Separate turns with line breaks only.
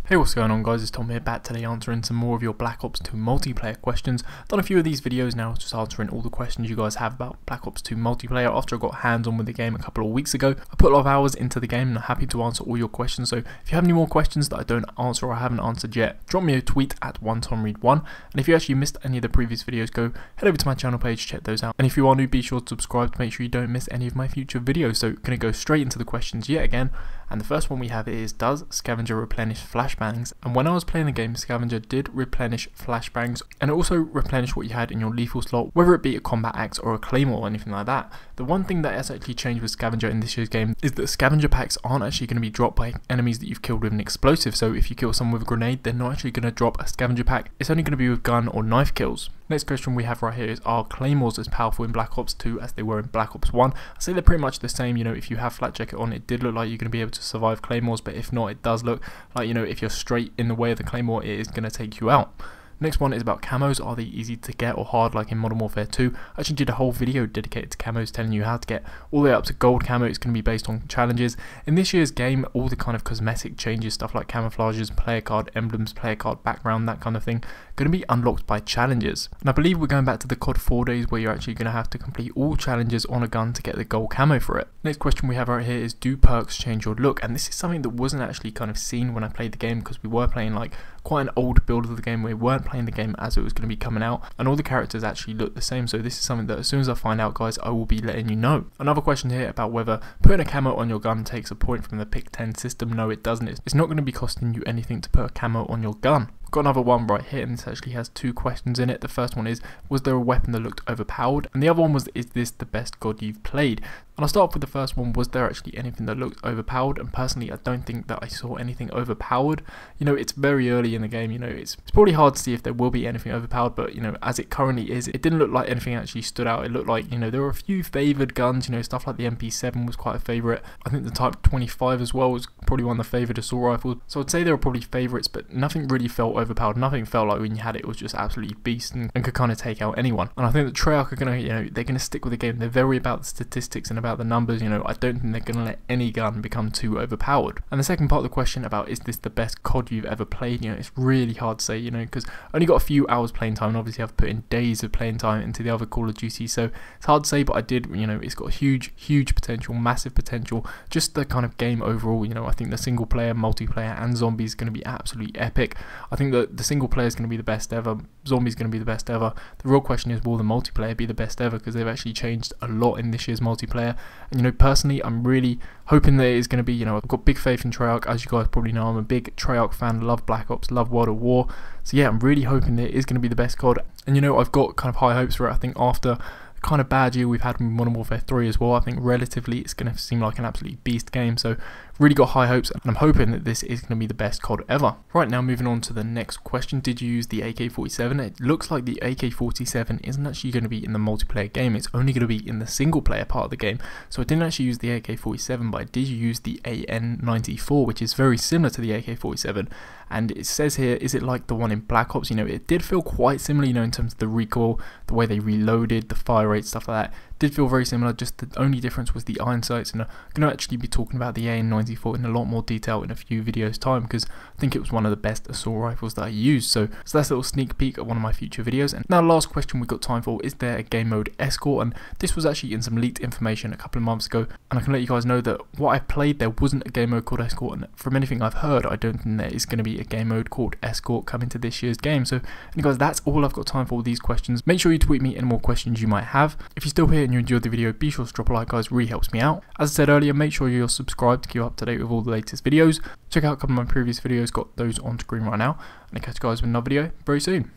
Hey, what's going on guys, it's Tom here, back today answering some more of your Black Ops 2 multiplayer questions. Done a few of these videos now, just answering all the questions you guys have about Black Ops 2 multiplayer after I got hands on with the game a couple of weeks ago. I put a lot of hours into the game and I'm happy to answer all your questions, so if you have any more questions that I don't answer or I haven't answered yet, drop me a tweet at OneTomRead1, and if you actually missed any of the previous videos, go head over to my channel page, check those out. And if you are new, be sure to subscribe to make sure you don't miss any of my future videos. So gonna go straight into the questions yet again, and the first one we have is, does Scavenger replenish flashbangs? And when I was playing the game, Scavenger did replenish flashbangs, and it also replenished what you had in your lethal slot, whether it be a combat axe or a claymore or anything like that. The one thing that has actually changed with Scavenger in this year's game is that Scavenger packs aren't actually going to be dropped by enemies that you've killed with an explosive. So if you kill someone with a grenade, they're not actually going to drop a Scavenger pack. It's only going to be with gun or knife kills. Next question we have right here is, are claymores as powerful in Black Ops 2 as they were in Black Ops 1? I say they're pretty much the same. You know, if you have flat jacket on, it did look like you're going to be able to survive claymores, but if not, it does look like, you know, if you're straight in the way of the claymore, it is going to take you out. Next one is about camos. Are they easy to get or hard like in Modern Warfare 2? I actually did a whole video dedicated to camos, telling you how to get all the way up to gold camo. It's going to be based on challenges. In this year's game, all the kind of cosmetic changes, stuff like camouflages, player card emblems, player card background, that kind of thing, going to be unlocked by challenges. And I believe we're going back to the COD 4 days where you're actually going to have to complete all challenges on a gun to get the gold camo for it. Next question we have right here is, do perks change your look? And this is something that wasn't actually kind of seen when I played the game, because we were playing like quite an old build of the game. We weren't playing the game as it was going to be coming out, and all the characters actually look the same. So this is something that as soon as I find out, guys, I will be letting you know. Another question here about whether putting a camo on your gun takes a point from the Pick 10 system. No, it doesn't. It's not going to be costing you anything to put a camo on your gun. Got another one right here, and this actually has two questions in it. The first one is, was there a weapon that looked overpowered? And the other one was, is this the best COD you've played? And I'll start off with the first one. Was there actually anything that looked overpowered? And personally, I don't think that I saw anything overpowered. You know, it's very early in the game, you know, it's probably hard to see if there will be anything overpowered, but you know, as it currently is, it didn't look like anything actually stood out. It looked like, you know, there were a few favoured guns, you know, stuff like the MP7 was quite a favourite. I think the Type 25 as well was probably one of the favoured assault rifles. So I'd say they were probably favourites, but nothing really felt overpowered. Nothing felt like when you had it was just absolutely beast and could kind of take out anyone. And I think that Treyarch are going to, you know, they're going to stick with the game. They're very about the statistics and about the numbers. You know, I don't think they're going to let any gun become too overpowered. And the second part of the question about, is this the best COD you've ever played? You know, it's really hard to say, you know, because I only got a few hours playing time, and obviously I've put in days of playing time into the other Call of Duty, so it's hard to say, but I did, you know, it's got huge potential, massive potential. Just the kind of game overall, you know, I think the single player, multiplayer and zombies is going to be absolutely epic. I think that the single player is going to be the best ever, zombies going to be the best ever. The real question is, will the multiplayer be the best ever? Because they've actually changed a lot in this year's multiplayer. And you know, personally, I'm really hoping that it is going to be, you know, I've got big faith in Treyarch. As you guys probably know, I'm a big Treyarch fan, love Black Ops, love World at War. So yeah, I'm really hoping that it is going to be the best COD. And you know, I've got kind of high hopes for it. I think after kind of bad year we've had with Modern Warfare 3 as well, I think relatively it's going to seem like an absolutely beast game. So really got high hopes, and I'm hoping that this is going to be the best COD ever. Right, now moving on to the next question. Did you use the AK-47? It looks like the AK-47 isn't actually going to be in the multiplayer game. It's only going to be in the single player part of the game. So I didn't actually use the AK-47, but I did use the AN-94, which is very similar to the AK-47. And it says here, is it like the one in Black Ops? You know, it did feel quite similar, you know, in terms of the recoil, the way they reloaded, the fire rate, stuff like that. Did feel very similar, just the only difference was the iron sights. And I'm going to actually be talking about the AN-94 in a lot more detail in a few videos time, because I think it was one of the best assault rifles that I used. So that's a little sneak peek at one of my future videos. And now last question we got time for, is there a game mode escort? And this was actually in some leaked information a couple of months ago, and I can let you guys know that what I played, there wasn't a game mode called escort, and from anything I've heard, I don't think there is going to be a game mode called escort coming to this year's game. So and guys, that's all I've got time for with these questions. Make sure you tweet me any more questions you might have. If you're still here and you enjoyed the video, be sure to drop a like, guys, really helps me out. As I said earlier, make sure you're subscribed to keep up to date with all the latest videos. Check out a couple of my previous videos, got those on screen right now, and I'll catch you guys with another video very soon.